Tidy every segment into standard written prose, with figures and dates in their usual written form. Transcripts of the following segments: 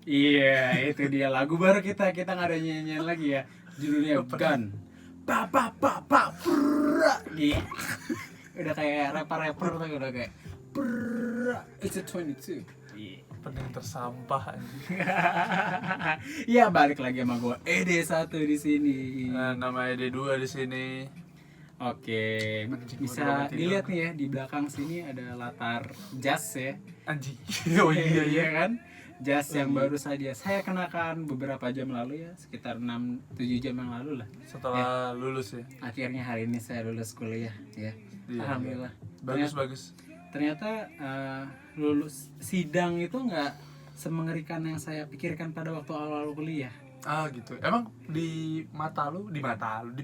Iya, itu dia lagu baru kita nggak ada nyanyian lagi ya. Judulnya Gun. Gitu. Udah kayak rapper tuh udah kayak it's a 22. Iya. Pening tersampah anjing. Iya, balik lagi sama gue ED1 di sini. Nah, nama ED2 di sini. Oke, Anjing, bisa gua udah mati dilihat dong. nih ya di belakang sini ada latar jazz ya. Anjing. Oh iya. Kan? Jazz yang Iya. baru saja saya kenakan beberapa jam lalu ya, sekitar 6-7 jam yang lalu lah. Setelah lulus ya. Akhirnya hari ini saya lulus kuliah ya. Iya. Alhamdulillah. Bagus. Ternyata lulus sidang itu nggak semengerikan yang saya pikirkan pada waktu awal kuliah. Ah gitu. Emang di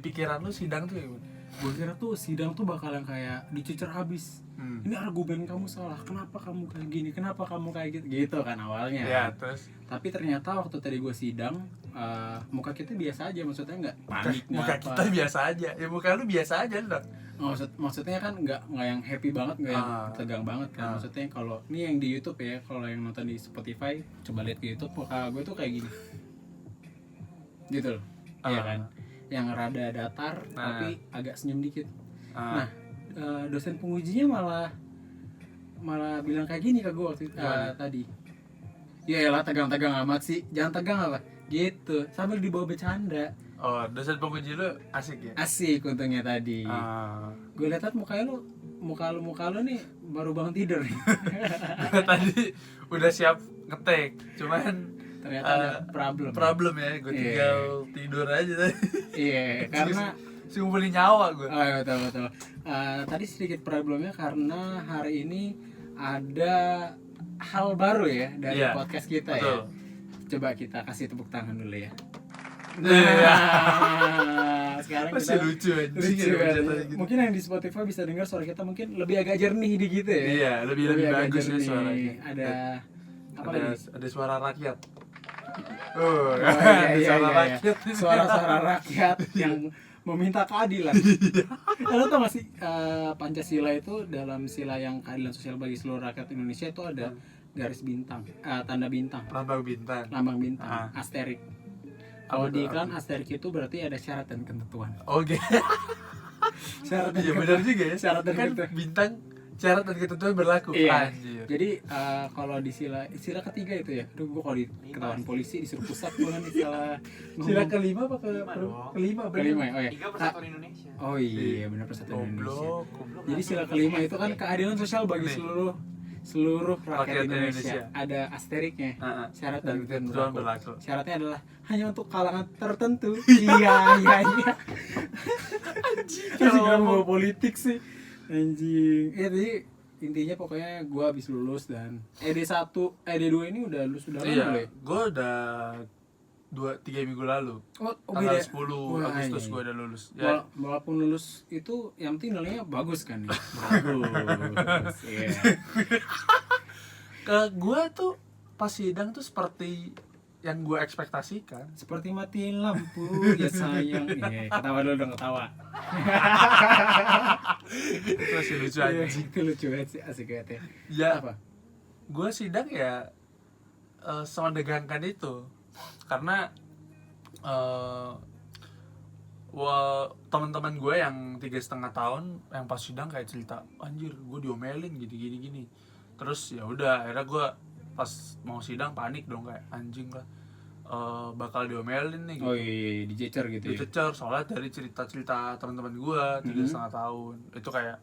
pikiran lu sidang tuh ya? Gue kira tuh sidang tuh bakalan kayak dicecer habis. Ini argumen kamu salah, kenapa kamu kayak gini, kenapa kamu kayak gitu kan awalnya. Ya, terus Tapi ternyata waktu tadi gue sidang, muka kita biasa aja, maksudnya nggak panik, muka nggak kita biasa aja. Ya muka lu biasa aja dong. maksudnya kan nggak yang happy banget, nggak yang tegang banget kan. Ah. Maksudnya kalau ini yang di YouTube ya, kalau yang nonton di Spotify coba lihat ke YouTube, muka gue tuh kayak gini gitu loh. Iya kan, yang rada datar tapi agak senyum dikit. Nah, dosen pengujinya malah bilang kayak gini ke gue waktu tadi. Ya elah, tegang-tegang amat sih, jangan tegang apa gitu, sambil dibawa bercanda. Oh, dosen penguji lu asik ya? Asik untungnya tadi. Gue lihat muka lu nih baru bangun tidur nih. Gua tadi udah siap ngetek, cuman Ternyata ada problem ya, gue tinggal tidur aja tadi. Iya, karena si ngumpulin nyawa gue. oh iya, betul. Tadi sedikit problemnya karena hari ini ada hal baru ya dari Iya, podcast kita betul. ya. Coba kita kasih tepuk tangan dulu ya. Iya. Sekarang Masih kita lucu anjing lucu ya, kan. baca gitu. Mungkin yang di Spotify bisa dengar suara kita mungkin lebih agak jernih dikit ya. Iya, lebih agak bagus ya jernih. suaranya. Ada apa lagi? Ada suara rakyat. Oh, Ada iya, suara iya. rakyat. Suara-suara rakyat yang meminta keadilan. Lo tau gak sih, Pancasila itu dalam sila yang keadilan sosial bagi seluruh rakyat Indonesia itu ada garis bintang, tanda bintang, Lambang bintang. lambang bintang, asterik. Kalau Apa di tuh, iklan asterik itu berarti ada syarat dan ketentuan. Oke. Syarat dan Iya benar juga ya. Syarat dan Kan ketentuan. bintang syarat dan ketentuan berlaku. Iya. Anjir. Jadi kalau di sila ketiga itu ya, aduh gue kalau di ketahuan polisi disuruh pusat gue nanti salah Sila ngomong. kelima apa kelima? Kelima ya? Oh iya. 3 Persatuan Indonesia. Oh iya, benar Persatuan Indonesia. Goblok. Jadi sila kelima itu kan keadilan sosial bagi seluruh rakyat Indonesia. Ada asteriknya. Syarat dan ketentuan berlaku. Syaratnya adalah hanya untuk kalangan tertentu. Iya. Anjing mau politik sih. Anjing. Ya tadi intinya pokoknya gue habis lulus dan ED1, ED2 ini udah lulus udah lama Iya, ya? gue udah 2-3 minggu lalu. beda. Tanggal 10 Wah, Agustus iya. gue udah lulus. Ya, Walaupun lulus itu yang penting nilainya bagus kan ya. Bagus. Iya. ke gue tuh pas sidang tuh seperti yang gue ekspektasikan. Seperti matiin lampu ya sayang. Iya, ketawa dulu dong, ketawa. Itu masih lucu Iya, anjing. itu lucu banget sih, asik banget ya. Ya, Apa? gue sidang ya semendegangkan itu karena teman-teman gue yang 3,5 tahun yang pas sidang kayak cerita, anjir gue diomelin gini. Terus ya udah akhirnya gue pas mau sidang panik dong, kayak anjing lah, bakal diomelin nih gitu. Oh iya, dicecer gitu ya. Dicecer soalnya dari cerita teman-teman gue 3,5 tahun itu kayak,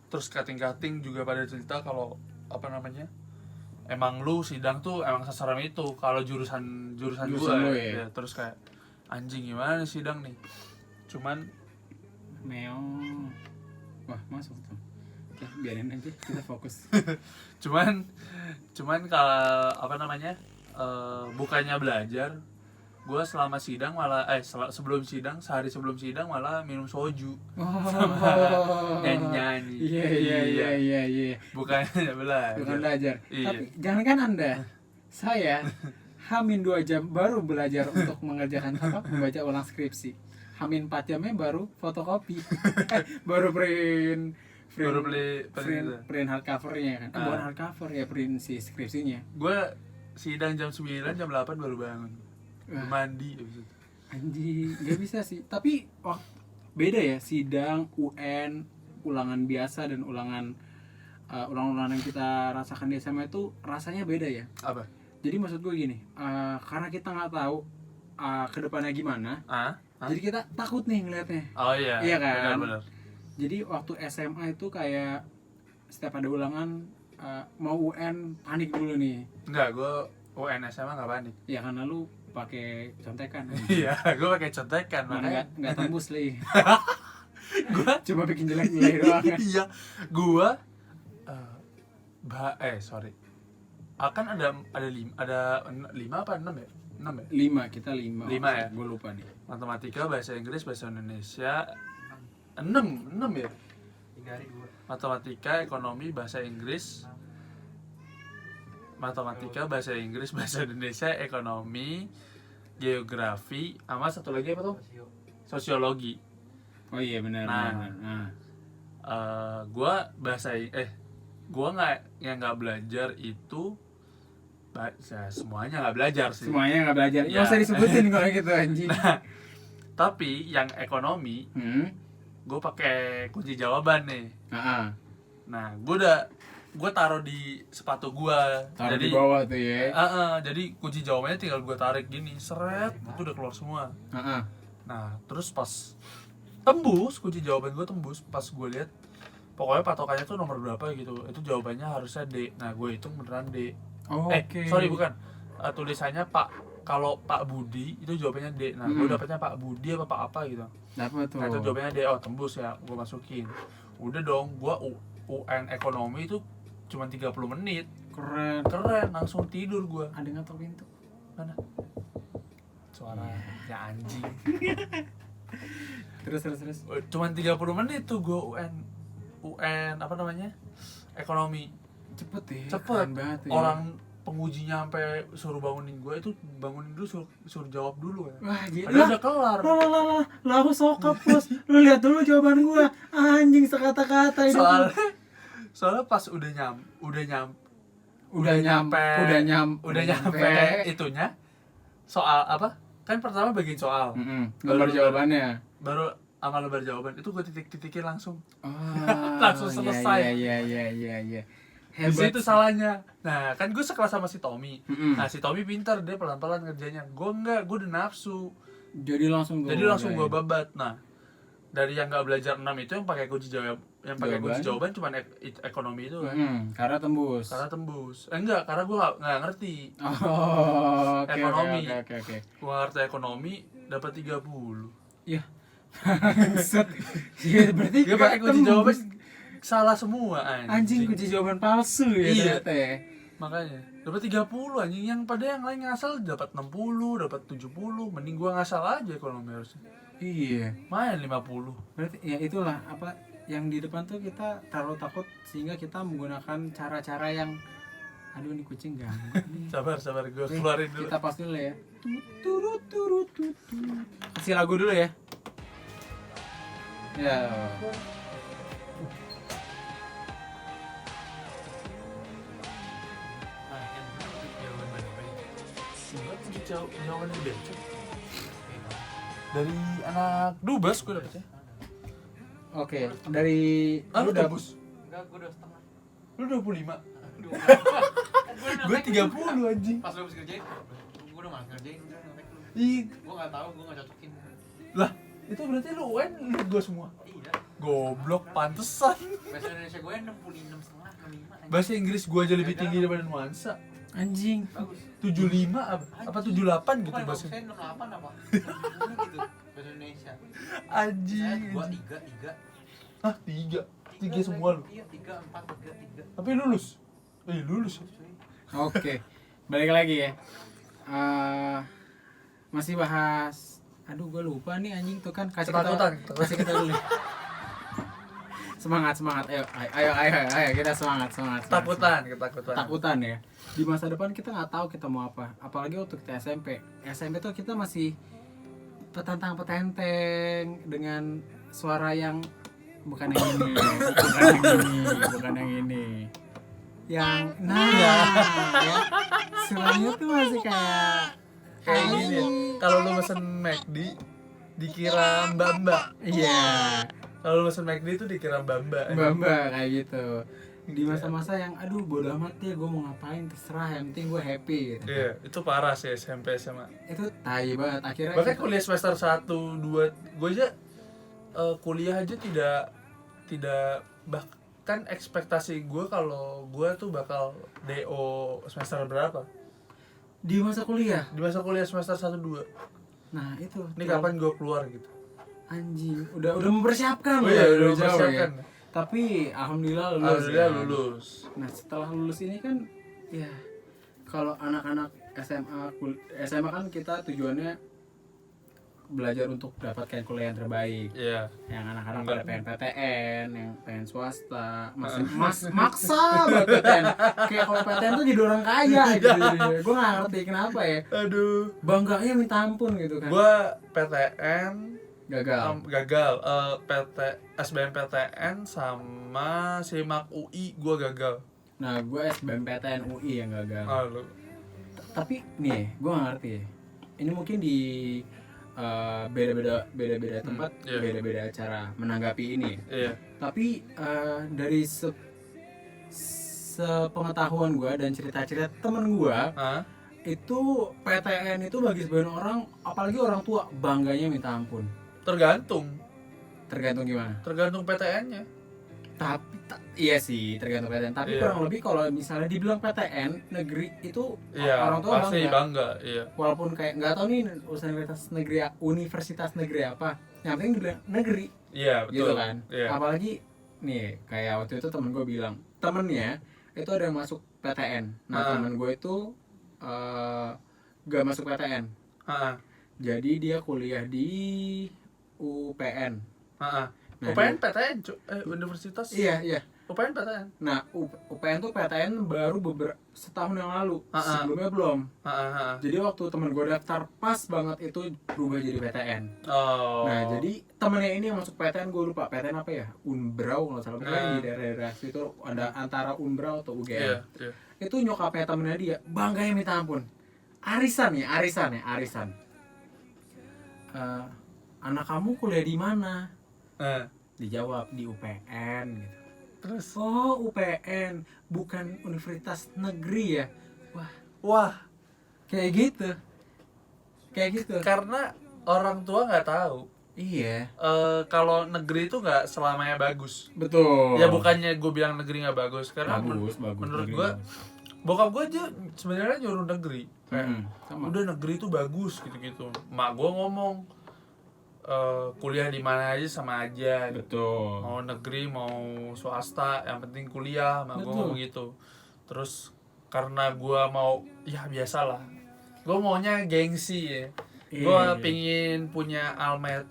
terus kating-kating juga pada cerita kalau apa namanya, emang lu sidang tuh emang seseram itu kalau jurusan gue lu ya? ya. Terus kayak anjing gimana nih sidang nih, cuman Meong. Wah, masuk tuh. Ya, biarin aja, kita fokus. cuman kalau apa namanya, bukannya belajar, gue selama sidang malah sebelum sidang, sehari sebelum sidang malah minum soju. Oh. Nyanyi. Iya. Bukannya belajar. Bukan belajar. Iya. Tapi jangankan Anda, saya Hamin 2 jam baru belajar untuk mengerjakan membaca ulang skripsi. Hamin 4 jamnya baru fotokopi. Baru Baru beli print hardcovernya kan. Bukan hardcover ya, print si skripsinya. Gue sidang jam 9, jam 8 baru bangun. Mandi abis itu. Anjing, nggak bisa sih. Tapi beda ya sidang, UN, ulangan biasa dan ulangan yang kita rasakan di SMA itu rasanya beda ya. Apa? Jadi maksud gue gini, karena kita nggak tahu kedepannya gimana, jadi kita takut nih ngelihatnya. Oh iya. Iya kan? Benar. Jadi waktu SMA itu kayak setiap ada ulangan mau UN panik dulu nih. Enggak, gue UN SMA nggak panik. Ya karena lu pakai contekan. Iya, gue pakai contekan makanya nggak tembus li. gue Cuma bikin jelek-jelek doang. iya, gue sorry. Akan ada 5 apa 6 ya? 6 ya? 5, kita 5. 5 ya? Gue lupa nih. Matematika, bahasa Inggris, bahasa Indonesia 6 ya? 3 hari 2. Matematika, ekonomi, bahasa Inggris. Matematika, bahasa Inggris, bahasa Indonesia, ekonomi, geografi, sama satu lagi apa tuh? Sosiologi. Oh iya benar. Nah. Gua nggak belajar itu semuanya nggak belajar sih. Semuanya nggak belajar. Ya. Nggak usah disebutin kalau gitu anjing. Tapi yang ekonomi, gue pakai kunci jawaban nih. Nah, gue taruh di sepatu gue. Taruh di bawah tuh ya. Jadi kunci jawabannya tinggal gue tarik gini, seret, itu udah keluar semua. Nah, terus pas tembus, kunci jawaban gue tembus, pas gue lihat pokoknya patokannya tuh nomor berapa gitu, itu jawabannya harusnya D. Nah, gue hitung beneran D. Sorry bukan, tulisannya kalau Pak Budi itu jawabannya D. Nah, gue dapetnya Pak Budi apa gitu. Dapat tuh. Nah, itu jawabannya D. Oh, tembus ya, gue masukin. Udah dong, gue UN ekonomi itu cuma 30 menit. Keren. Langsung tidur gue. Ada ngetok pintu. Mana? Suaranya anjing. Terus. Cuman 30 menit tuh gue UN apa namanya? Ekonomi. Cepet ya. Cepet. Banget, ya. Orang pengujinya sampai suruh bangunin gue itu bangunin dulu suruh jawab dulu ya. Wah, gitu. Padahal udah kelar. Lah aku sokap, Bos. Lu lihat dulu jawaban gua. Anjing sekata-kata itu. Soalnya pas udah nyampe itunya soal apa? Kan pertama bagian soal. Gambar jawabannya. Baru sama lebar jawaban itu gue titik-titikin langsung. Langsung selesai. Iya. Di Hebat. situ salahnya. Nah, kan gue sekelas sama si Tommy. Nah, si Tommy pintar, dia pelan-pelan ngerjainnya. Gue enggak, gue udah nafsu. Jadi langsung gue babat. Nah, dari yang nggak belajar 6 itu yang pakai kunci jawaban cuma ekonomi itu kan. Karena tembus. Enggak, karena gue nggak ngerti. Ekonomi. Oke. Gue ngerti ekonomi dapat 30. Iya. Set. Iya, berarti dia pakai kunci jawaban salah semua anjing kunci jawaban palsu ya. Iya. Ternyata ya. Makanya dapat 30 anjing, yang pada yang lain ngasal dapat 60, dapat 70. Mending gua ngasal aja ekonomi harusnya. Iya. Main 50. Berarti ya itulah apa yang di depan tuh kita terlalu takut sehingga kita menggunakan cara-cara yang aduh ini kucing ganggu nih. Sabar gua keluarin dulu. Kita pas dulu ya. Turut. Kasih lagu dulu ya. Ya. Jawaban dari Bencong. Dari anak Dubas gue dapetnya. Oke, dari Lu udah Dubus? Enggak, gue udah setengah. Lu 25? Gue 30 anjing. Pas lu habis kerjain, gue udah malas ngerjain, udah ngetek lu. Ih, Gue nggak tahu, gue nggak cocokin. lah itu berarti lu UN liat gue semua. Iya. Goblok, pantesan. Bahasa Indonesia gue 66,5, 65. Bahasa Inggris gue aja lebih tinggi daripada nuansa. anjing. Bagus. 75 apa 78 gitu bahasa. Saya 68 apa? 70 gitu. Bahasa Indonesia. Saya Anjing. 2 3. Hah, 3 semua lu. Iya, 3 4 3 3. Tapi lulus. Lulus. Oke, balik lagi ya. Masih bahas. Aduh, gue lupa nih anjing tuh kan. Kasih kita dulu. Semangat. Ayo kita semangat. Ketakutan ya. Di masa depan kita nggak tahu kita mau apa. Apalagi waktu kita SMP. SMP tuh kita masih petantang-petenteng dengan suara yang bukan yang ini, bukan yang ini. Yang ya, istilahnya tuh masih kayak gini ya. Kalau lu pesen McD dikira mbak-mbak. Iya, Kalau lu pesen McD itu dikira mbak-mbak. mbak kayak gitu. Di masa-masa yang aduh bodo amat ya, gue mau ngapain terserah, yang penting gue happy gitu. Iya, itu parah sih SMP SMA. Itu tai banget akhirnya. Bahkan kuliah semester 1, 2, gue aja kuliah aja tidak bahkan ekspektasi gue kalau gue tuh bakal DO semester berapa? di masa kuliah. Di masa kuliah semester 1, 2. Nah itu. Ini kapan gue keluar gitu. Anjing, udah mempersiapkan Oh iya, udah jauh mempersiapkan. ya. Tapi alhamdulillah lulus. Alhamdulillah kan. lulus. Nah setelah lulus ini kan ya kalau anak-anak SMA kan kita tujuannya belajar untuk dapatkan kuliah yang terbaik. Iya. Yang anak-anak Enggak. pada pengen PTN, yang pengen swasta, maksa banget PTN. Kayak kalau PTN tuh jadi orang kaya gitu. Gue nggak ngerti kenapa ya. Aduh. Bangganya minta ampun gitu kan. Gue PTN Gagal. gagal. SBMPTN sama SIMAK UI gue gagal. Nah gue SBMPTN UI yang gagal. Lu. Tapi nih gue nggak ngerti ya. Ini mungkin di beda-beda tempat, iya. beda-beda cara menanggapi ini. Iya. Tapi dari sepengetahuan gue dan cerita-cerita temen gue, Hah? itu PTN itu bagi sebagian orang, apalagi orang tua, bangganya minta ampun. Tergantung Tergantung gimana? PTN-nya. Tapi iya sih tergantung PTN. Tapi Iya. kurang lebih kalau misalnya dibilang PTN negeri itu Iya, orang tua pasti bangga. bangga, iya. Walaupun kayak nggak tahu nih universitas negeri apa, yang penting dibilang negeri. Iya, betul. Gitu kan. Iya. Apalagi nih kayak waktu itu temen gue bilang, temennya itu ada yang masuk PTN. Nah temen gue itu gak masuk PTN. Heeh. Jadi dia kuliah di UPN. Heeh. Nah, UPN PTN, universitas. Iya. UPN PTN. Nah UPN tuh PTN baru setahun yang lalu. Sebelumnya belum. Heeh. Jadi waktu temen gue daftar pas banget itu berubah jadi PTN. Oh. Nah jadi temennya ini yang masuk PTN, gue lupa PTN apa ya, Unbrau kalau salah, di daerah-daerah situ ada antara Unbrau atau UGM. Iya, iya. Itu nyokapnya temennya dia bangganya minta ampun. Arisan. Anak kamu kuliah di mana? Dijawab di UPN gitu. Terus Oh UPN bukan universitas negeri ya? wah, Kayak gitu. karena orang tua nggak tahu. Iya. Kalau negeri itu nggak selamanya bagus. Betul. Ya bukannya gue bilang negeri nggak bagus, karena bagus. menurut negeri gue bagus. bokap gue aja sebenarnya nyuruh negeri. Kayak, Sama. udah negeri itu bagus gitu-gitu. Mak gue ngomong kuliah di mana aja sama aja. Betul. Mau negeri mau swasta yang penting kuliah, mak gue Betul. ngomong gitu. Terus karena gue mau ya biasalah, gue maunya gengsi ya. Gue Iya. pingin punya almet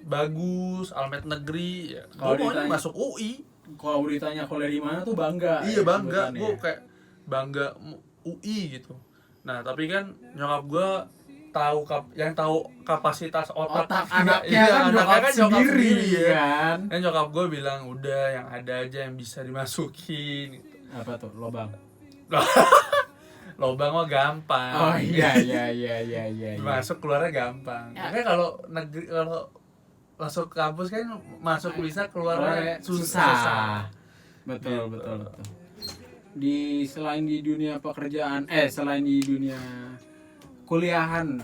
bagus, almet negeri ya. Kalau Gue maunya ditanya- masuk UI. Kalau ditanya kuliah di mana tuh bangga. Iya bangga, sebutannya. gue kayak bangga UI gitu. Nah tapi kan nyokap gue tahu kapasitas otak anaknya iya, kan anaknya nyokap sendiri ya. kan. Dan nyokap gue bilang udah yang ada aja yang bisa dimasukin gitu. Apa tuh lobang? Lobang mah gampang. Oh iya. Masuk keluarnya gampang. Ya. Makanya kalau negeri kalau masuk kampus kan masuk bisa keluarnya susah. Betul. Selain di dunia pekerjaan, selain di dunia kuliahan.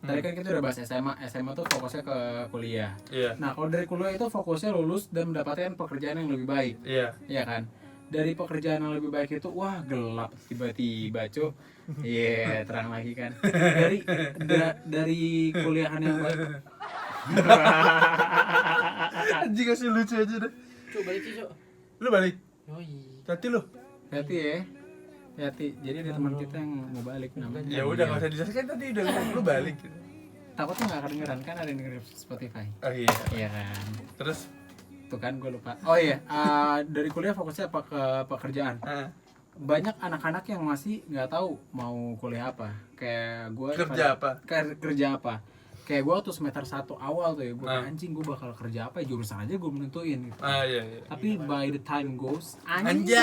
Tadi kan kita udah bahas SMA tuh fokusnya ke kuliah. Iya. Nah, kalau dari kuliah itu fokusnya lulus dan mendapatkan pekerjaan yang lebih baik. Iya. Iya kan? Dari pekerjaan yang lebih baik itu wah gelap tiba-tiba, Cuk. Iya, terang lagi kan. Dari kuliahan yang baik. Anjing kasih lucu aja deh. Cuk, balik sih, Cuk. Lu balik. Yoi. Hati lu. Hati ya. Hati. Jadi ada teman kita yang mau balik namanya. Ya udah enggak usah dijelaskan tadi udah lu balik gitu. Takutnya nggak kedengeran kan ada yang dengerin Spotify. Oh iya. Iya kan. Terus Tuh kan gue lupa. Oh iya, dari kuliah fokusnya apa ke pekerjaan. Banyak anak-anak yang masih nggak tahu mau kuliah apa. Kayak gue kerja apa? kerja apa. kayak gue waktu semester 1 awal tuh ya, gue Nah. anjing gue bakal kerja apa ya, jurusan aja gue menentuin gitu. Iya. Tapi by the time goes, Anjay.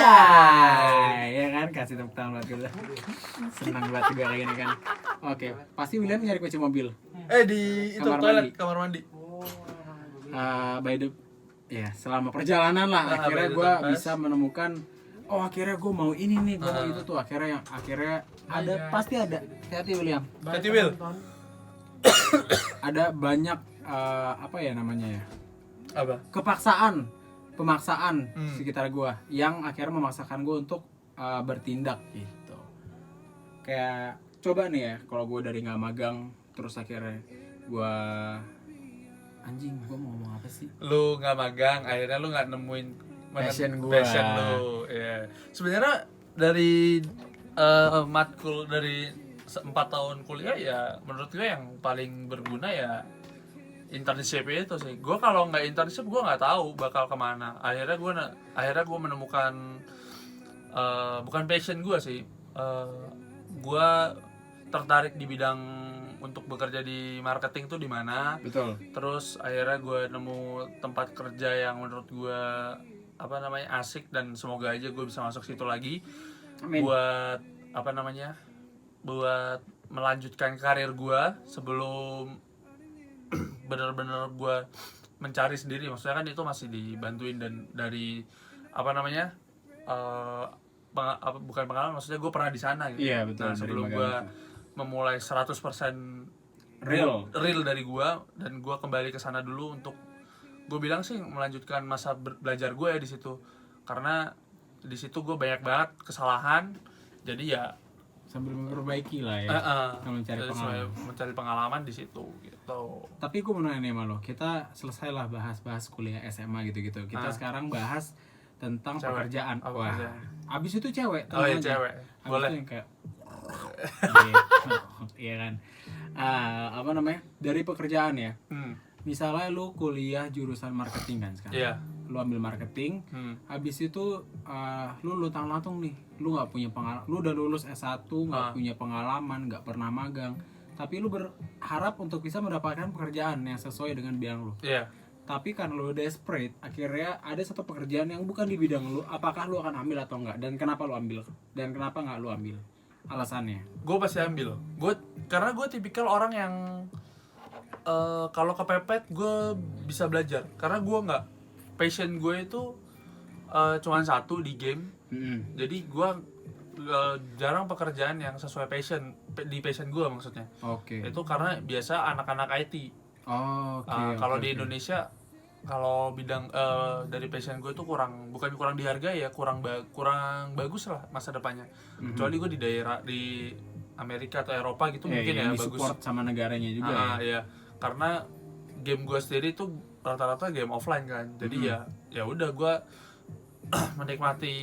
ya kan, kasih tepuk tangan buat gue. Senang banget gue kayak gini kan. Oke, pasti William nyari kunci mobil. Di itu Kamar toilet, mandi. kamar mandi. By the ya selama perjalanan lah, Nah, akhirnya by the gue time pass. bisa menemukan, oh akhirnya gue mau ini nih, gue mau itu tuh, akhirnya ada, pasti ada, hati William, Hati Will. ada banyak apa ya namanya ya, Apa? pemaksaan Hmm. sekitar gue yang akhirnya memaksakan gue untuk bertindak gitu. Kayak coba nih ya, kalau gue dari nggak magang terus akhirnya gue anjing, gue mau ngomong apa sih? Lu nggak magang, akhirnya lu nggak nemuin Passion gua. passion lu. Iya. Sebenarnya dari matkul dari 4 tahun kuliah ya, menurut gue yang paling berguna ya internship itu sih. Gue kalau nggak internship gue nggak tahu bakal kemana. Akhirnya gue menemukan bukan passion gue sih. Gue tertarik di bidang untuk bekerja di marketing tuh di mana. Betul. Terus akhirnya gue nemu tempat kerja yang menurut gue asik, dan semoga aja gue bisa masuk situ lagi. Amin. Buat buat melanjutkan karir gue sebelum bener-bener gue mencari sendiri. Maksudnya kan itu masih dibantuin dan dari bukan pengalaman, maksudnya gue pernah di sana gitu. Iya, betul, Nah, dari sebelum magang gue itu. memulai 100% real dari gue, dan gue kembali ke sana dulu untuk, gue bilang sih melanjutkan masa belajar gue ya di situ, karena di situ gue banyak banget kesalahan, jadi ya Sambil memperbaiki lah ya, mencari jadi pengalaman. mencari pengalaman di situ gitu. Tapi gue mau nanya nih sama lo, kita selesailah bahas kuliah SMA gitu-gitu. Kita sekarang bahas tentang Cewek. pekerjaan. Oh, Wah, pekerjaan. abis itu cewek. Oh iya, tenang aja. cewek. Abis Boleh. itu yang kayak iya kan. Apa namanya? Dari pekerjaan ya. Misalnya lu kuliah jurusan marketing kan sekarang. Iya. Lu ambil marketing, habis itu lu lutang-lantung nih, lu nggak punya pengalaman, lu udah lulus S1 nggak punya pengalaman, nggak pernah magang, tapi lu berharap untuk bisa mendapatkan pekerjaan yang sesuai dengan bidang lu. Iya. Tapi karena lu desperate, akhirnya ada satu pekerjaan yang bukan di bidang lu, apakah lu akan ambil atau enggak, dan kenapa lu ambil, dan kenapa nggak lu ambil, alasannya? Gue pasti ambil. Karena gue tipikal orang yang kalau kepepet gue bisa belajar, karena gue nggak, passion gue itu cuma satu di game. Jadi gue jarang pekerjaan yang sesuai di passion gue maksudnya. Oke. Itu karena biasa anak-anak IT. Kalau di Indonesia, kalau bidang dari passion gue itu bukan kurang dihargai ya, kurang bagus lah masa depannya. Kecuali gue di daerah di Amerika atau Eropa gitu mungkin ya bagus. Support sama negaranya juga. Ya. Karena game gue sendiri itu rata-rata game offline kan. Jadi ya udah gue menikmati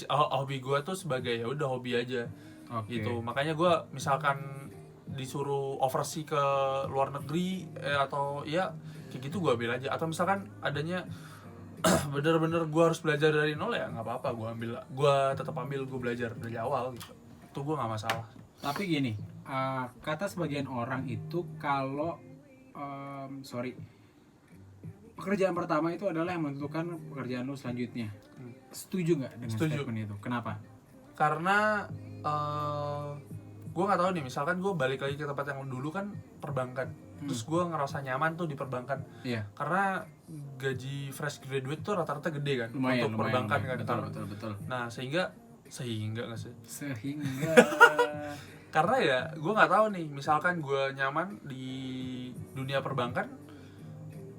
hobi gue tuh sebagai ya udah hobi aja. Gitu. Makanya gue misalkan disuruh overseas ke luar negeri atau ya kayak gitu gue ambil aja, atau misalkan adanya bener-bener gue harus belajar dari nol ya nggak apa-apa, gue tetap ambil, gue belajar dari awal gitu, itu gue nggak masalah. Tapi gini, kata sebagian orang itu kalau pekerjaan pertama itu adalah yang menentukan pekerjaan lu selanjutnya. Setuju nggak dengan statement itu? Kenapa? Karena gue nggak tahu nih, misalkan gue balik lagi ke tempat yang dulu kan perbankan, terus gue ngerasa nyaman tuh di perbankan. Karena gaji fresh graduate tuh rata-rata gede kan, untuk perbankan kan. Betul. Nah sehingga nggak sih? Sehingga karena ya gue nggak tahu nih, misalkan gue nyaman di dunia perbankan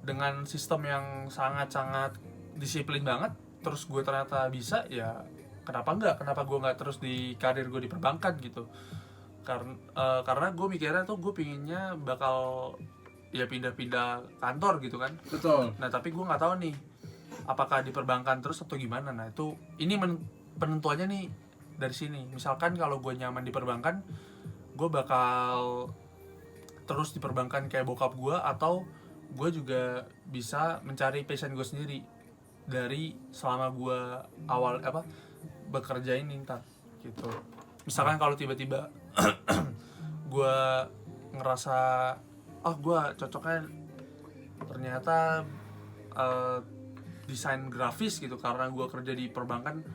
dengan sistem yang sangat-sangat disiplin banget, terus gue ternyata bisa, ya kenapa gue nggak terus di karir gue di perbankan gitu. Karena gue mikirnya tuh gue pinginnya bakal ya pindah-pindah kantor gitu kan. betul. Nah tapi gue nggak tahu nih apakah di perbankan terus atau gimana. Nah ini penentuannya nih dari sini. Misalkan kalau gue nyaman di perbankan, gue bakal terus di perbankan kayak bokap gue, atau gue juga bisa mencari passion gue sendiri dari selama gue bekerja ini ntar gitu. Misalkan kalau tiba-tiba gue ngerasa oh gue cocoknya ternyata desain grafis gitu, karena gue kerja di perbankan,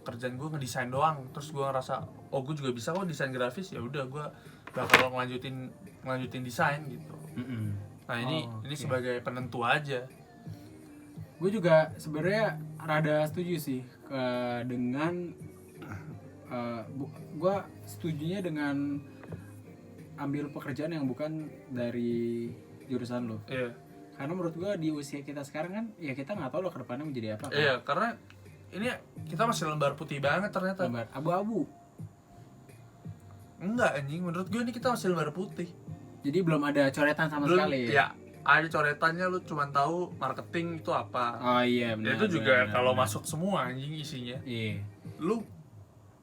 kerjaan gue ngedesain doang. Terus gue ngerasa oh gue juga bisa kok desain grafis, ya udah gue bakal ngelanjutin desain gitu. Nah ini oke. sebagai penentu aja. Gue juga sebenarnya rada setuju sih dengan gue setujunya dengan ambil pekerjaan yang bukan dari jurusan lo. Iya. Karena menurut gue di usia kita sekarang kan ya kita nggak tahu lo kedepannya menjadi apa kan. Iya, karena ini kita masih lembar putih banget ternyata. Gambar abu-abu. Enggak anjing, menurut gue ini kita masih lembar putih. Jadi belum ada coretan sama Belum, sekali. ya ada coretannya, lu cuma tahu marketing itu apa. Oh iya benar. Ya, itu juga benar, kalau benar. masuk semua anjing isinya. Iya. Lu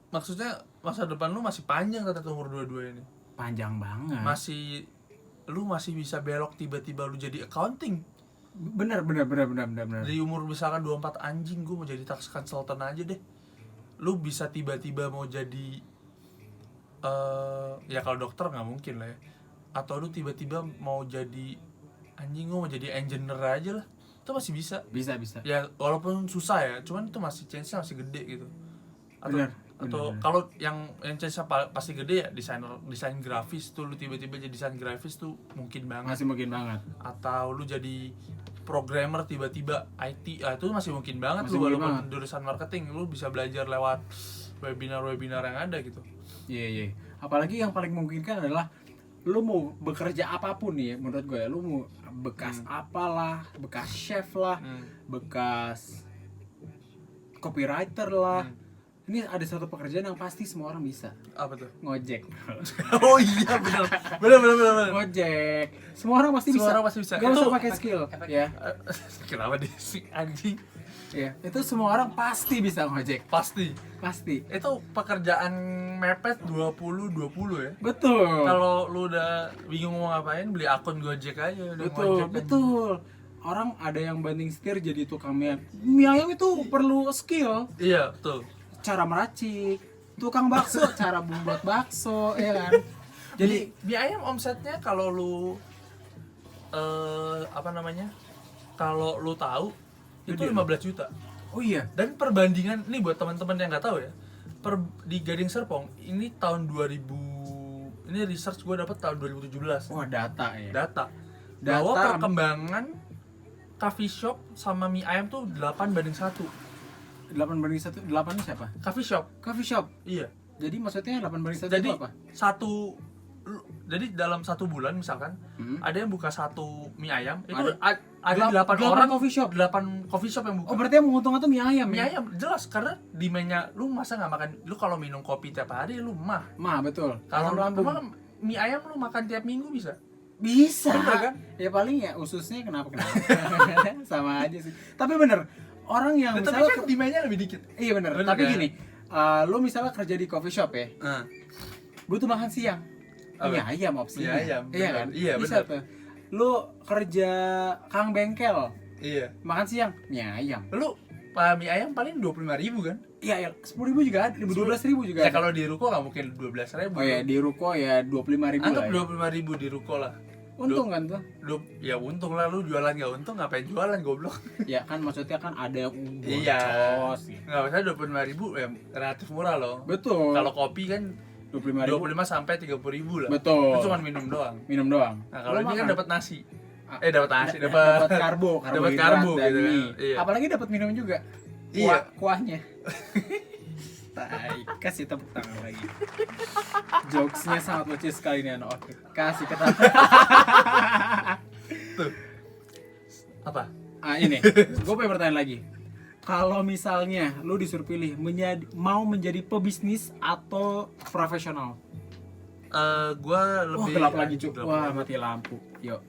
maksudnya masa depan lu masih panjang ternyata umur 22 ini. Panjang banget. Lu masih bisa belok tiba-tiba lu jadi accounting. Bener. Dari umur misalkan 24 anjing gue mau jadi tax consultant aja deh. Lu bisa tiba-tiba mau jadi ya kalau dokter nggak mungkin lah ya. Atau lu tiba-tiba mau jadi anjing, gue mau jadi engineer aja lah. Itu masih bisa. Bisa. Ya walaupun susah ya, cuman itu masih chance-nya masih gede gitu. Atau Bener. kalau yang chance-nya pasti gede ya desain grafis tuh, lu tiba-tiba jadi desain grafis tuh mungkin banget. Masih mungkin banget. Atau lu jadi programmer tiba-tiba IT, itu masih mungkin banget. Masih Lu mungkin walaupun banget. jurusan marketing lu bisa belajar lewat webinar yang ada gitu. Iya. Apalagi yang paling memungkinkan adalah lu mau bekerja apapun nih ya, menurut gue ya, lu mau bekas apalah, bekas chef lah, bekas copywriter lah. Ini ada satu pekerjaan yang pasti semua orang bisa. Apa tuh? Ngojek. Oh iya benar. Ngojek. Semua orang pasti Semua bisa. orang pasti bisa. Gak usah Itu- pakai skill, ya. Kenapa dia si anjing? Ya, itu semua orang pasti bisa ngojek. Pasti. Itu pekerjaan mepet 20-20 ya. Betul. Kalau lu udah bingung mau ngapain, beli akun Gojek aja udah ngojek aja. Betul. Orang ada yang banding setir jadi tukang mie ayam itu perlu skill. Iya, betul. Cara meracik, tukang bakso, cara membuat bakso, ya kan. Jadi Mie ayam omsetnya kalau lu kalau lu tahu itu Gede. 15 juta. oh iya, Dan perbandingan ini buat teman-teman yang nggak tahu ya. Di Gading Serpong ini tahun 2000, ini research gue dapat tahun 2017. wah data ya. Data bahwa Data. perkembangan coffee shop sama mie ayam tuh 8:1. 8/1, 8 ini siapa? Coffee shop. Coffee shop. Iya. Jadi maksudnya 8/1 Jadi itu apa? jadi dalam 1 bulan misalkan ada yang buka 1 mie ayam, itu ada Delap- 8 delapan orang coffee shop. 8 coffee shop yang buka. Oh berarti yang menguntungkan tuh mie ayam Mie ya? ayam jelas, karena demandnya lu masa nggak makan, lu kalau minum kopi tiap hari lu mah. Mah betul. Kalau Asam lambung. emang mie ayam lu makan tiap minggu bisa. Bisa. Bener kan? Ya paling ya ususnya kenapa sama aja sih. Tapi bener, orang yang Tapi misalnya kan demandnya lebih dikit. iya bener. Bener Tapi kan? gini, lu misalnya kerja di coffee shop ya, butuh makan siang. Mie Apa? ayam opsinya. Mie ayam, Iya bener. kan? Iya, Bisa bener. tuh. Lu kerja kang bengkel, Iya. makan siang mie ayam. Lu mie ayam paling 25.000 kan? Iya, ya, 10.000 juga ada, 12.000 juga Ya ada. kalau di ruko nggak mungkin 12.000. Oh ya, di ruko ya 25.000 Anggap lah ya. 25.000 di ruko lah. Untung kan tuh. Ya untung lah, lu jualan nggak untung ngapain jualan goblok. Ya kan maksudnya kan ada yang Iya. boncos gitu. Nggak usah 25.000 ya relatif murah loh. Betul. Kalau kopi kan 25.000 25 sampai 30.000 lah. Betul. Itu cuma minum doang. minum doang. Nah, kalau Lu ini kan makan. dapat nasi. Ah, Dapat nasi, dapat dapat karbo, dapat karbohidrat karbo dan gitu kan. mie. Iya. Apalagi dapat minum juga. Iya. Kuahnya. Tai, kasih tepuk tangan lagi. Jokesnya sangat lucu sekali nih anak. Oke, kasih ketawa. Apa? Ini, gue pengen bertanya lagi. Kalau misalnya lu disuruh pilih mau menjadi pebisnis atau profesional? Gua Wah, lebih gelap lagi cuy. gelap Wah, lagi. mati lampu. Yuk,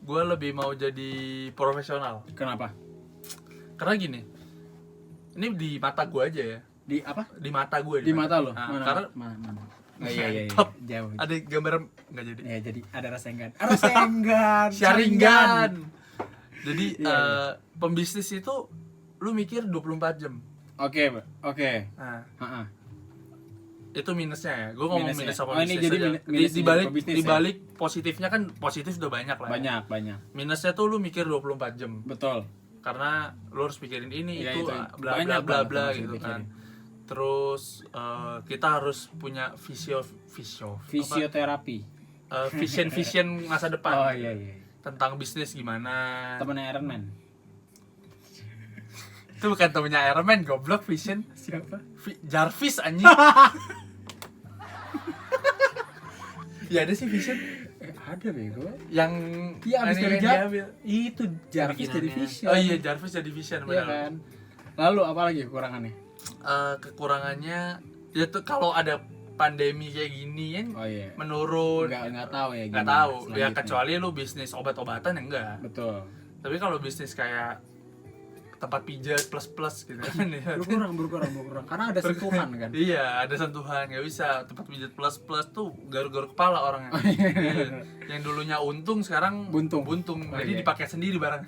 Gua lebih mau jadi profesional. kenapa? Karena gini. Ini di mata gua aja ya. Di apa? Di mata gue. Di mata lo? Nah, karena mana? Oh, iya. Top. Jauh. ada gambar nggak jadi. Ya, jadi ada rasa enggan. Rasa enggan. Sharingan. Jadi Iya. pembisnis itu lu mikir 24 jam. Oke. Nah, Ha-ha. Itu minusnya ya. Gue ngomong Minusnya. minus apa Oh, ini bisnis jadi aja. minus Di balik pebisnis di ya? balik positifnya kan positif udah banyak lah. Ya. Banyak. Minusnya tuh lu mikir 24 jam. Betul. Karena lu harus pikirin ini Ya, itu itu. bla Banyak bla bla banget bla yang harus gitu dipikirin. kan. Terus kita harus punya Fisioterapi. vision masa depan. Oh iya. Tentang bisnis gimana. Temennya Iron Man. Itu bukan temennya Iron Man, goblok. Vision Siapa? Jarvis anjing. Ya ada sih Vision Ada bego. yang Iya abis aneh dari yang Jar diambil. itu Jarvis jadi Originalnya. Vision. Oh iya, Jarvis jadi Vision Iya benar. kan. Lalu apa lagi kekurangannya? Kekurangannya ya tuh kalau ada pandemi kayak gini kan Oh iya. menurun. Nggak tahu ya. Nggak gimana tahu. Ya selanjutnya. kecuali lu bisnis obat-obatan ya enggak. Betul. Tapi kalau bisnis kayak tempat pijat plus gitu kan ya. Berkurang. Karena ada sentuhan kan. Iya, ada sentuhan, nggak bisa. Tempat pijat plus tuh garuk-garuk kepala orangnya. Oh, iya. Iya. Yang dulunya untung sekarang Buntung. Oh, Jadi iya. dipakai sendiri barang.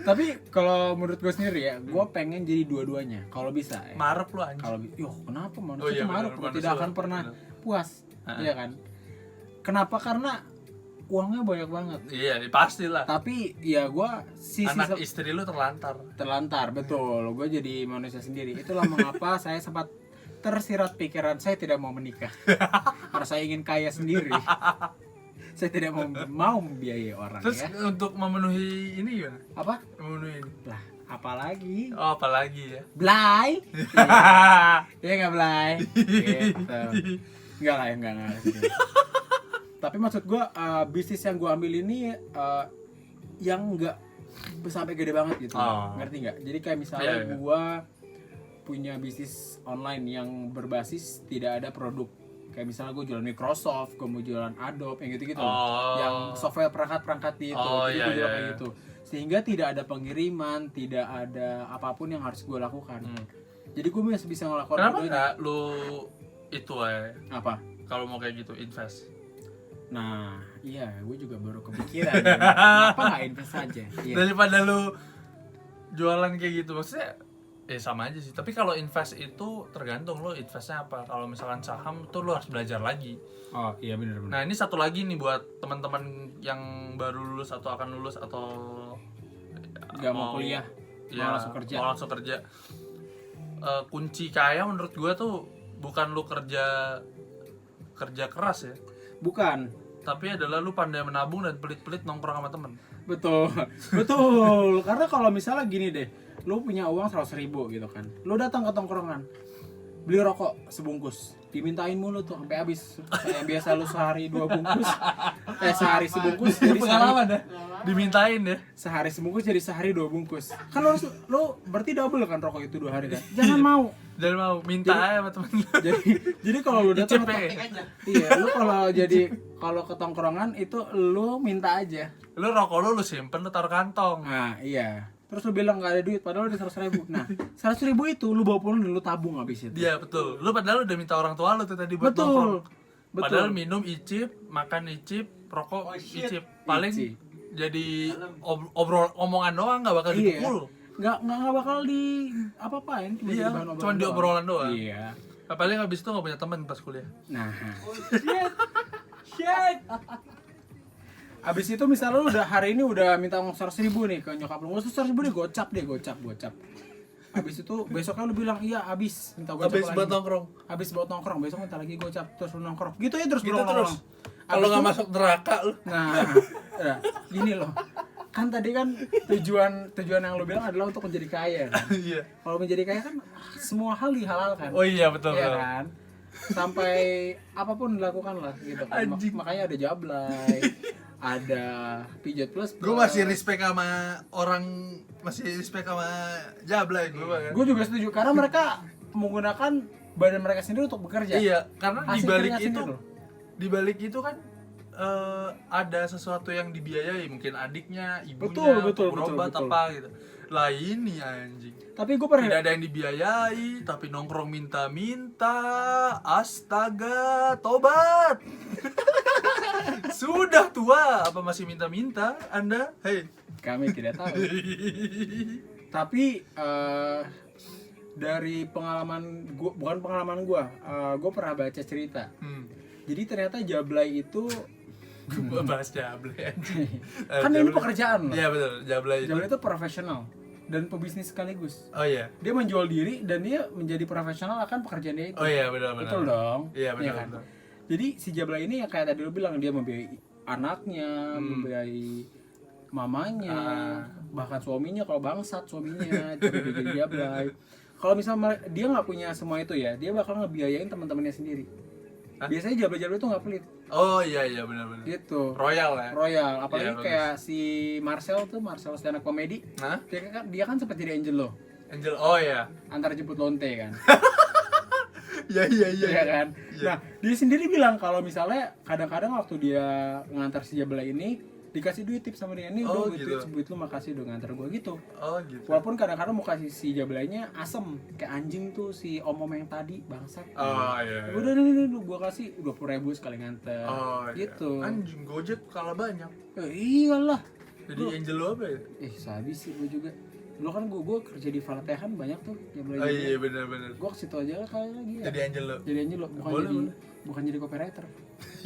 Tapi kalau menurut gue sendiri ya, gue pengen jadi dua-duanya. Kalau bisa ya. Marep lu anjing. Kalau kenapa manusia Oh iya, itu marah benar, kalau manusia tidak akan lah. pernah Benar. puas, iya kan? Kenapa? Karena uangnya banyak banget. Iya, pastilah. Tapi ya gue Anak istri lu terlantar. terlantar, betul. Gue jadi manusia sendiri. Itulah mengapa saya sempat tersirat pikiran saya tidak mau menikah. Karena saya ingin kaya sendiri. Saya tidak mau membiayai orang Terus ya. untuk memenuhi ini gimana? Apa? Memenuhi ini. Lah, apalagi? Oh, apalagi ya. Blay. Iya nggak Blay? Gitu. Enggak lah, enggak. Tapi maksud gue bisnis yang gue ambil ini yang nggak sampai gede banget gitu. Oh. Ngerti nggak? Jadi kayak misalnya Iya. gue punya bisnis online yang berbasis tidak ada produk. Kayak misalnya gue jualan Microsoft, gue mau jualan Adobe, yang gitu-gitu. Oh. Yang software perangkat-perangkat itu. Oh, Jadi iya, gue jual iya, kayak iya. gitu. Sehingga tidak ada pengiriman, tidak ada apapun yang harus gue lakukan. Jadi gue masih bisa ngelakuin Kenapa keduanya. enggak lu itu aja Apa? kalau mau kayak gitu invest? Nah, iya, gue juga baru kepikiran. Ya. Kenapa nggak invest aja? Iya. Daripada lu jualan kayak gitu maksudnya sama aja sih. Tapi kalau invest itu tergantung lu investnya apa. Kalau misalkan saham tuh lu harus belajar lagi. Oh iya benar. Nah ini satu lagi nih buat teman-teman yang baru lulus atau akan lulus atau Nggak mau kuliah, mau langsung kerja. Mau langsung kerja. Kunci kaya menurut gua tuh bukan lu kerja keras ya, Bukan. tapi adalah lu pandai menabung dan pelit-pelit nongkrong sama temen. Betul. Betul. Karena kalau misalnya gini deh, lu punya uang 100.000 gitu kan. Lu datang ke tongkrongan, beli rokok sebungkus, dimintain mulu tuh sampai habis. Kayak biasa lu sehari 2 bungkus, sehari sebungkus jadi Pengalaman sehari, ya, dimintain ya. sehari sebungkus jadi sehari 2 bungkus. Kan lu berarti double kan rokok itu 2 hari kan. Jangan mau. Dan mau minta aja sama temen lu. Jadi kalau lu datang ICP. iya, lu kalau ke tongkrongan itu lu minta aja. Lu rokok lu simpen, lu taruh kantong. Nah, iya. Terus lu bilang nggak ada duit, padahal udah 100.000. Nah, 100.000 itu lu bawa pulang dan lu tabung habis itu. Dia betul. Lu padahal udah minta orang tua lu tuh tadi buat Betul. nongkrong. Betul. Padahal minum icip, makan icip, rokok icip. Paling Icip. jadi omongan doang, nggak bakal Iya. dipukul. Nggak bakal di apa-apain, cuma Iya, jadi bahan cuma di obrolan doang. Iya. Paling habis itu nggak punya teman pas kuliah. Nah. Shit. Abis itu misalnya lu udah hari ini udah minta uang 100.000 nih ke nyokap lu. 100.000 nih gocap. Abis itu besoknya lu bilang iya habis minta gocap Habis lagi. buat nongkrong. Habis buat nongkrong, besok minta lagi gocap terus lu nongkrong. Gitu ya terus Gitu berulang-ulang. terus. Kalau nggak masuk neraka lu. Nah, gini loh. Kan tadi kan tujuan yang lu bilang adalah untuk menjadi kaya kan. Iya. Kalau menjadi kaya kan semua hal dihalalkan. Oh iya betul. Iya betul. kan? Sampai apapun dilakukan lah gitu kan. Anjing. Makanya ada jablay, ada pijat plus. Gue masih respect sama orang, masih respect sama Jablay gue kan. Gue juga setuju karena mereka menggunakan badan mereka sendiri untuk bekerja. Iya, karena Hasil di balik keringat itu, sendiri loh. di balik itu kan ada sesuatu yang dibiayai, mungkin adiknya, ibunya, Betul, untuk berobat betul. apa gitu. Lah ini anjing. Tapi gue pernah Tidak ada yang dibiayai, tapi nongkrong minta-minta. Astaga, tobat. Sudah tua, apa masih minta-minta Anda? Hei. kami tidak tahu. Tapi dari pengalaman gua, bukan pengalaman gua pernah baca cerita. Jadi ternyata Jablay itu Gue bahas Jablay anjing. kan ini pekerjaan loh. Iya betul, Jablay itu. Jablay itu profesional dan pebisnis sekaligus. Oh iya. Dia menjual diri dan dia menjadi profesional akan pekerjaan dia itu. Oh iya benar-benar. Betul dong. Iya benar. Iya kan? Jadi si Jablay ini ya kayak tadi lu bilang, dia membiayai anaknya, membiayai mamanya, bahkan suaminya kalau bangsat suaminya jadi Jablay. Kalau misalnya dia nggak punya semua itu ya, dia bakal ngebiayain teman-temannya sendiri. Biasanya Jablay-Jablay itu nggak pelit. Oh iya benar-benar. Gitu. Royal ya. Royal, apalagi Iya, bagus. kayak si Marcel stand up comedy. Nah, Dia kan sempat jadi Angel loh, Angel. Oh iya. antar jemput lonte kan. Iya Iya kan. Iya. Nah, dia sendiri bilang kalau misalnya kadang-kadang waktu dia ngantar si Jablay ini dikasih duit tips sama dia, nih Oh, udah gitu. duit lu makasih udah ngantar gua gitu. Oh gitu. Walaupun kadang-kadang mau kasih si Jablaynya asem kayak anjing tuh si om yang tadi bangsat. Oh iya. Udah nih gua kasih 20.000 sekali nganter. Oh Gitu. Anjing Gojek kalah banyak. Iyalah. Jadi Angel lo apa ya? Sabi sih gua juga. Dulu kan gua kerja di Valatehan banyak tuh Jablay. Oh iya benar-benar. Gua ke situ aja kali lagi ya. Jadi Angel lo. Jadi Angel lo, bukan Boleh, jadi boleh. bukan jadi copywriter.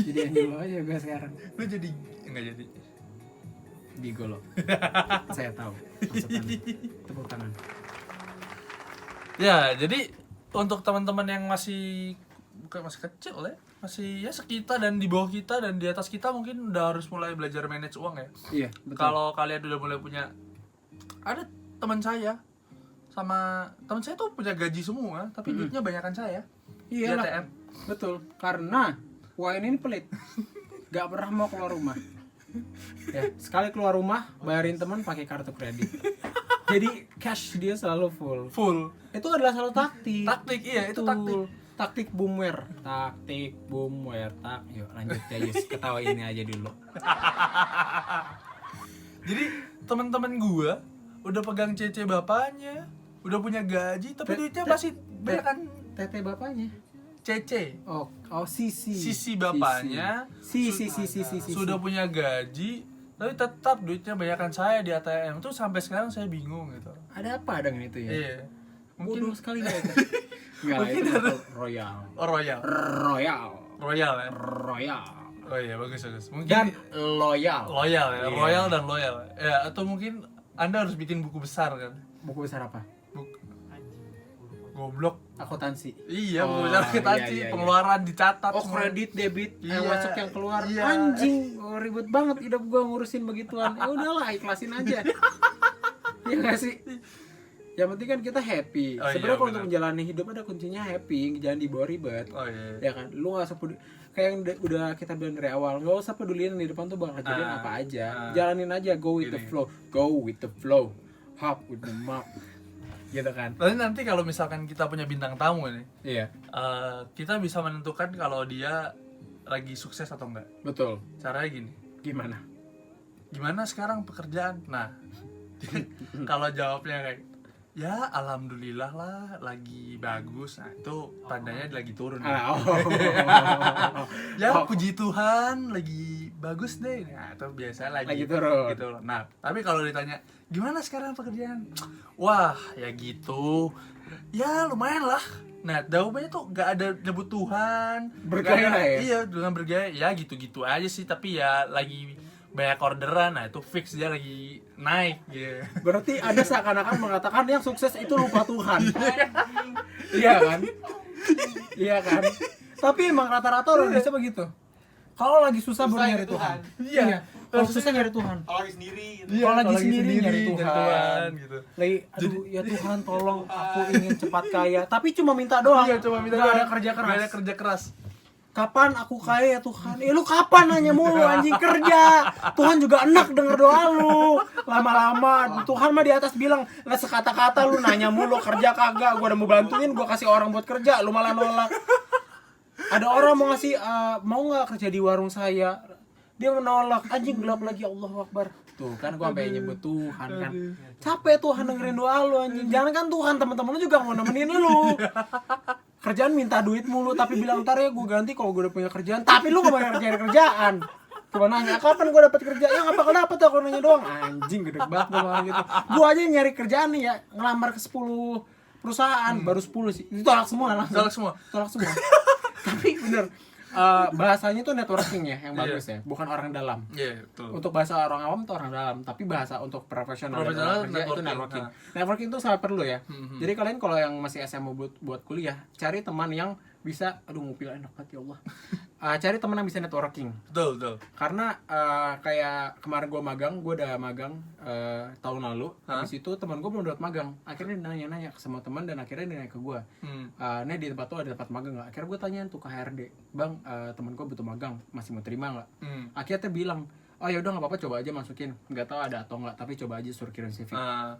Jadi Angel lo aja gue sekarang. Lu jadi enggak jadi. Bigo lo. Saya tahu. Maksudnya tepuk tangan. Ya, jadi untuk teman-teman yang masih kecil ya, masih ya sekitar dan di bawah kita dan di atas kita mungkin udah harus mulai belajar manage uang ya. Iya, betul. Kalau kalian udah mulai punya, ada teman saya sama teman saya tuh punya gaji semua, tapi duitnya banyakan saya. Iya Di lah. ATM. Betul. Karena wah ini pelit. Gak pernah mau keluar rumah. Ya, sekali keluar rumah bayarin teman pakai kartu kredit. Jadi cash dia selalu full. Full. Itu adalah selalu taktik. Taktik, iya itu taktik. Taktik boomware. Yuk lanjut ya Yus, ketawain aja dulu. Jadi teman-teman gua udah pegang CC bapaknya, udah punya gaji, tapi duitnya masih banyak kan Tete bapaknya. CC. Oh, sisi Bapaknya Sisi. sudah punya gaji, tapi tetap duitnya banyakan saya di ATM. Tuh sampai sekarang saya bingung gitu. Ada apa dengan itu ya? Iya. Bodoh Mungkin sekali mereka. Enggak lah, itu royal. oh, royal. Royal. Royal ya. Royal. Oh iya bagus. Mungkin Dan loyal. loyal ya, Iya. royal dan loyal. Ya, atau mungkin Anda harus bikin buku besar kan. Buku besar apa? Goblok. Akuntansi. Iya, Oh, buku besar akuntansi, iya. pengeluaran dicatat. Oh, semua. kredit, debit, yang Iya, masuk yang keluar. iya. Anjing, ribet banget hidup gua ngurusin begituan. Ya udahlah, ikhlasin aja. Ya nggak sih? Yang penting kan kita happy. Oh, iya, Sebenarnya kalau benar. untuk menjalani hidup ada kuncinya happy, jangan dibawa ribet. Oh iya. Ya kan, lu nggak usah peduli. Kayak yang udah kita bilang dari awal, nggak usah peduliin di depan tuh bakal kejadian apa aja. Jalanin aja, go with the Gini. flow, go with the flow, hop with the map, gitu kan? Nanti kalau misalkan kita punya bintang tamu nih, Iya, kita bisa menentukan kalau dia lagi sukses atau enggak. betul. Caranya gini, Gimana? gimana sekarang pekerjaan? Nah, kalau jawabnya kayak, ya alhamdulillah lah, lagi bagus. Nah itu tandanya lagi turun. Ya puji Tuhan, lagi bagus deh. Nah itu biasa Lagi turun. Gitu. Nah tapi kalau ditanya, gimana sekarang pekerjaan? Wah ya gitu, ya lumayan lah. Nah jawabannya tuh gak ada nyebut Tuhan, Bergaya nggak ada- ya? Iya dengan bergaya, ya gitu-gitu aja sih. Tapi ya lagi banyak orderan, nah itu fix dia lagi naik gitu. Berarti Anda seakan-akan mengatakan yang sukses itu lupa Tuhan. Iya kan? Iya kan? Tapi emang rata-rata orang Indonesia begitu. Kalau lagi susah baru nyari Tuhan. Iya. Kalau susah nyari Tuhan. Kalau lagi sendiri gitu. Kalau lagi sendiri nyari Tuhan. gitu. Lagi, aduh ya Tuhan tolong aku ingin cepat kaya. Tapi cuma minta doang. Iya, cuma minta Nggak doang. ada kerja keras. Nggak ada kerja keras. Kapan aku kaya ya Tuhan? Lu kapan nanya mulu anjing, kerja. Tuhan juga enak denger doa lu. Lama-lama Tuhan mah di atas bilang, "Lah sekata-kata lu nanya mulu kerja kagak. Gua udah mau bantuin, gua kasih orang buat kerja, lu malah nolak." Ada orang mau ngasih mau nggak kerja di warung saya? Dia menolak. Anjing gelap lagi, Allahu Akbar. Tuh kan gua sampai nyebut Tuhan kan. Capek Tuhan dengerin doa lu anjing. Jangan kan Tuhan, teman-teman lu juga mau nemenin lu. Kerjaan minta duit mulu tapi bilang ntar ya gue ganti kalau gue udah punya kerjaan, tapi lu gak bakal ngerjain kerjaan. Coba nanya kapan gue dapet kerja, ya gak bakal dapet aku nanya doang. Anjing gede banget gue malah gitu. Gue aja nyari kerjaan nih ya, ngelamar ke 10 perusahaan baru 10 sih. Tolak semua langsung. Tolak semua. Tapi bener, bahasanya tuh networking ya yang bagus ya, bukan orang dalam. Iya, betul. Untuk bahasa orang awam tuh orang dalam, tapi bahasa untuk profesional dan orang kerja itu networking. Nah. Networking itu sangat perlu ya. Jadi kalian kalau yang masih SMA buat kuliah, cari teman yang bisa, aduh ngupil enak banget ya Allah. Cari teman yang bisa networking. Betul. Karena kayak kemarin gue udah magang tahun lalu. Habis itu teman gue belum dapat magang. Akhirnya dia nanya ke semua teman dan akhirnya dia nanya ke gue. Nih di tempat tuh ada tempat magang nggak? Akhirnya gue tanyain tuh ke HRD, bang, teman gue butuh magang, masih mau terima nggak? Akhirnya dia bilang, oh ya udah nggak apa-apa, coba aja masukin. Nggak tahu ada atau nggak, tapi coba aja suruh kirim CV.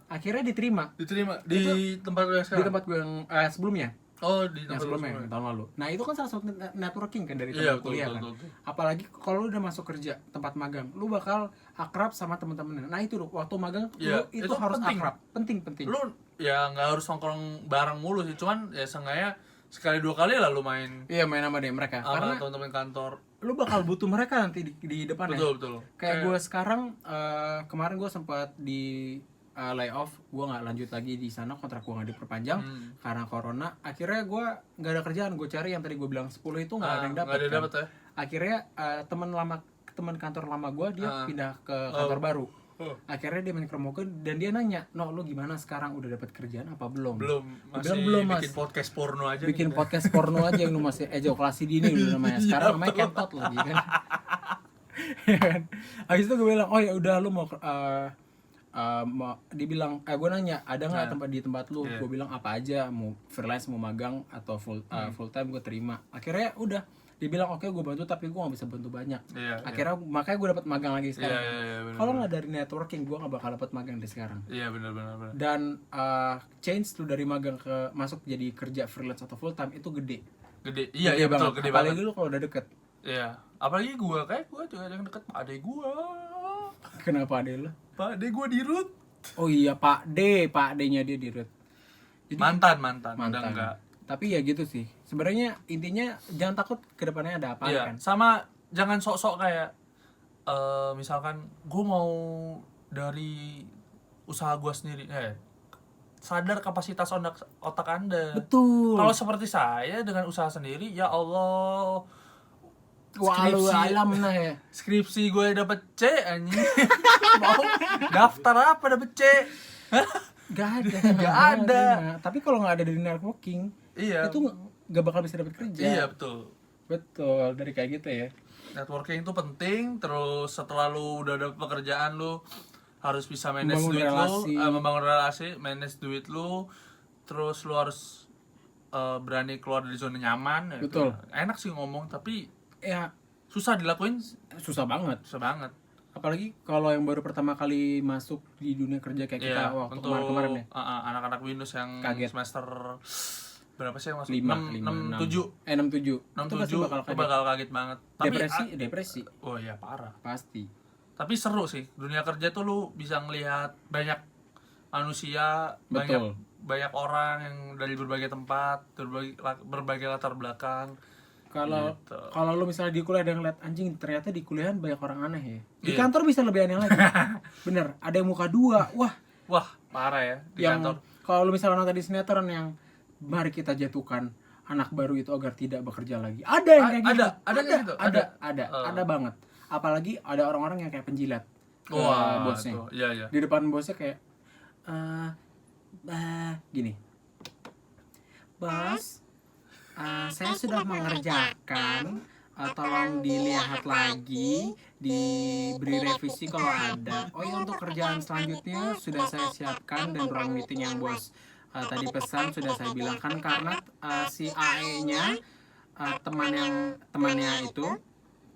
Akhirnya diterima Di tempat lu yang sekarang. di tempat gue yang sebelumnya. Oh, di Yang tempat lu sebelumnya, tahun lalu. Nah itu kan salah satu networking kan dari Iya, tempat kuliah kan. betul. Apalagi kalau lu udah masuk kerja tempat magang, lu bakal akrab sama teman-teman. Nah itu loh, waktu magang Iya, lu itu itu harus penting. akrab, penting. Lu ya nggak harus nongkrong bareng mulu sih, cuman ya seenggaknya sekali 2 kali lah lu main Iya main sama dia mereka. sama Karena teman-teman kantor. lu bakal butuh mereka nanti di depan ya. Betul. Kayak gue sekarang kemarin gue sempat di lay off, gue nggak lanjut lagi di sana, kontrak gue nggak diperpanjang karena corona. Akhirnya gue nggak ada kerjaan, gue cari yang tadi gue bilang 10 itu nggak ada yang dapat. Nggak ada ya. Akhirnya teman kantor lama gue dia pindah ke kantor baru. Akhirnya dia main ke rumah gue dan dia nanya, no lu gimana sekarang, udah dapat kerjaan apa belum? Belum, Mas. bikin podcast porno aja. Bikin podcast porno aja yang lu masih ejakulasi dini dulu namanya. Sekarang namanya kentot lagi kan. Ya kan? Habis itu gue bilang, oh ya udah lu mau dibilang, gue nanya ada nggak tempat di tempat lu? Gue bilang apa aja, mau freelance, mau magang atau full time gue terima. Akhirnya udah dibilang oke, gue bantu tapi gue nggak bisa bantu banyak. Akhirnya makanya gue dapat magang lagi sekarang. Kalau nggak dari networking gue nggak bakal dapat magang di sekarang. Iya benar. Dan change lu dari magang ke masuk jadi kerja freelance atau full time itu gede. Iya betul, gede banget. Apalagi lu kalau udah deket. Iya, apalagi gue juga ada yang deket Pak Ade gue. Kenapa adek lu? Pak Ade gue di Rut. Oh iya Pak D-nya dia di Rut. Jadi, Mantan. Udah enggak. Tapi ya gitu sih. Sebenarnya intinya jangan takut kedepannya ada apa kan. Sama jangan sok-sok kayak misalkan gue mau dari usaha gue sendiri. Sadar kapasitas otak Anda. Betul. Kalau seperti saya dengan usaha sendiri, ya Allah. Walau alam nah ya. Skripsi gue dapet C anjing. Mau daftar apa dapet C? Gak ada. Tapi kalau nggak ada dari networking, itu nggak bakal bisa dapat kerja. Iya betul. Dari kayak gitu ya. Networking itu penting. Terus setelah lu udah dapet pekerjaan, lu harus bisa manage Membangun duit relasi. membangun relasi, manage duit lu. Terus lu harus berani keluar dari zona nyaman. Betul. Enak sih ngomong, tapi Ya susah dilakuin. susah banget. Apalagi kalau yang baru pertama kali masuk di dunia kerja kayak kita waktu untuk kemarin ya. anak-anak Windows yang Kaget. semester berapa sih yang masuk? 6, 7 itu bakal kaget banget. Tapi depresi. oh iya parah. Pasti. Tapi seru sih. Dunia kerja tuh lu bisa ngelihat banyak manusia, Betul. banyak orang yang dari berbagai tempat, berbagai latar belakang. Kalau lu misalnya di kuliah ada yang ngeliat anjing, ternyata di kuliahan banyak orang aneh ya. Di Iya. kantor bisa lebih aneh lagi. Bener, ada yang muka 2. Wah, parah ya di Yang kantor. kalau lu misalnya nonton di sinetron yang mari kita jatuhkan anak baru itu agar tidak bekerja lagi. Ada yang kayak gitu. Ada banget. Apalagi ada orang-orang yang kayak penjilat. Wah, bosnya. tuh. Iya. Di depan bosnya kayak gini. Bos, saya sudah mengerjakan, tolong dilihat lagi, diberi revisi kalau ada. Oh iya, untuk kerjaan selanjutnya sudah saya siapkan dan ruang meeting yang bos tadi pesan sudah saya bilangkan karena si AE-nya temannya itu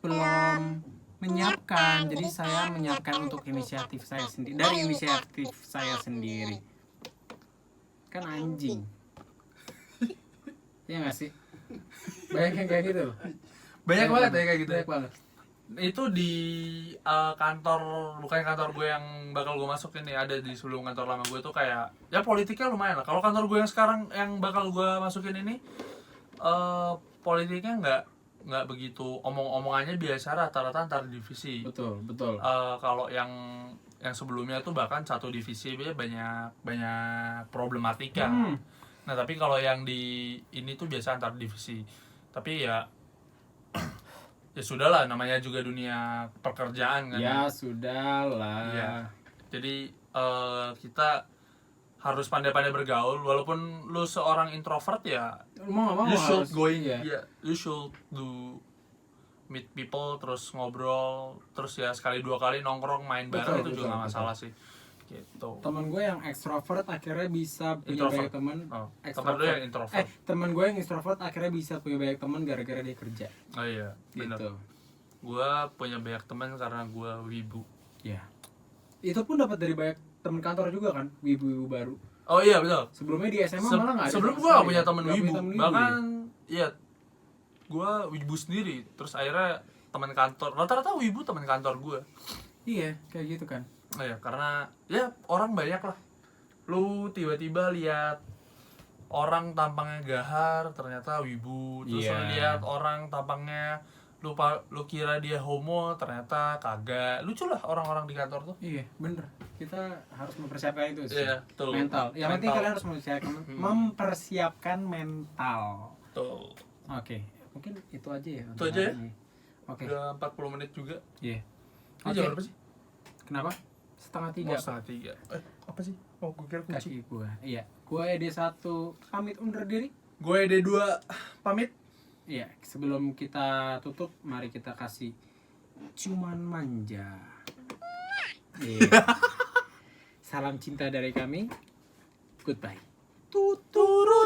belum menyiapkan, jadi saya menyiapkan untuk inisiatif saya sendiri, dari inisiatif saya sendiri. Kan anjing. Iya nggak sih? Banyak yang kayak gitu. Banyak banget ya kayak gitu. Banyak banget. Itu di kantor, bukan kantor gue yang bakal gue masukin nih, ada di sebelum kantor lama gue tuh kayak ya politiknya lumayan lah. Kalau kantor gue yang sekarang yang bakal gue masukin ini politiknya nggak begitu, omongannya biasa, rata-rata antar divisi. Betul. Kalau yang sebelumnya tuh bahkan satu divisi banyak problematika. Nah tapi kalau yang di ini tuh biasa antar divisi. Tapi ya ya sudahlah, namanya juga dunia pekerjaan kan. Ya sudahlah. Iya. Jadi kita harus pandai-pandai bergaul, walaupun lu seorang introvert ya Mau nggak mau you should harus going ya. ya you should do meet people, terus ngobrol, terus ya sekali dua kali nongkrong main bareng, itu juga nggak masalah sih gitu. Temen gue yang extrovert akhirnya bisa punya Introvert. banyak teman. Oh, temen lu yang introvert. Temen gue yang extrovert akhirnya bisa punya banyak teman gara-gara dia kerja. Oh iya benar. Gitu. Gua punya banyak teman karena gua wibu. Ya. Itu pun dapat dari banyak teman kantor juga kan, wibu-wibu baru. Oh iya betul. Sebelumnya di SMA malah nggak ada. Sebelum sama gua gak sekali. punya temen Nggak wibu, temen bahkan iya gua wibu sendiri. Terus akhirnya teman kantor, rata-rata wibu teman kantor gua. Iya, kayak gitu kan. Oh ya, karena ya orang banyak lah. Lu tiba-tiba lihat orang tampangnya gahar, ternyata wibu. Terus Iya. lu lihat orang tampangnya lu kira dia homo, ternyata kagak. Lucu lah orang-orang di kantor tuh. Iya, bener. Kita harus mempersiapkan itu sih. Iya, betul. Mental. Yang penting Mental. kalian harus mempersiapkan mental. Tuh. Oke, mungkin itu aja ya. Itu untuk aja ya? hari ini. Oke. Udah 40 menit juga. Iya. Ini Oke. jam berapa sih? Kenapa? Setengah tiga. Mau setengah 3. Apa sih? Oh, gue kira kunci. Kaki gua. Iya. Gua ED1 pamit undur diri. Gue D2 pamit. Iya, sebelum kita tutup, mari kita kasih ciuman manja. Iya. Salam cinta dari kami. Goodbye. Tuturu.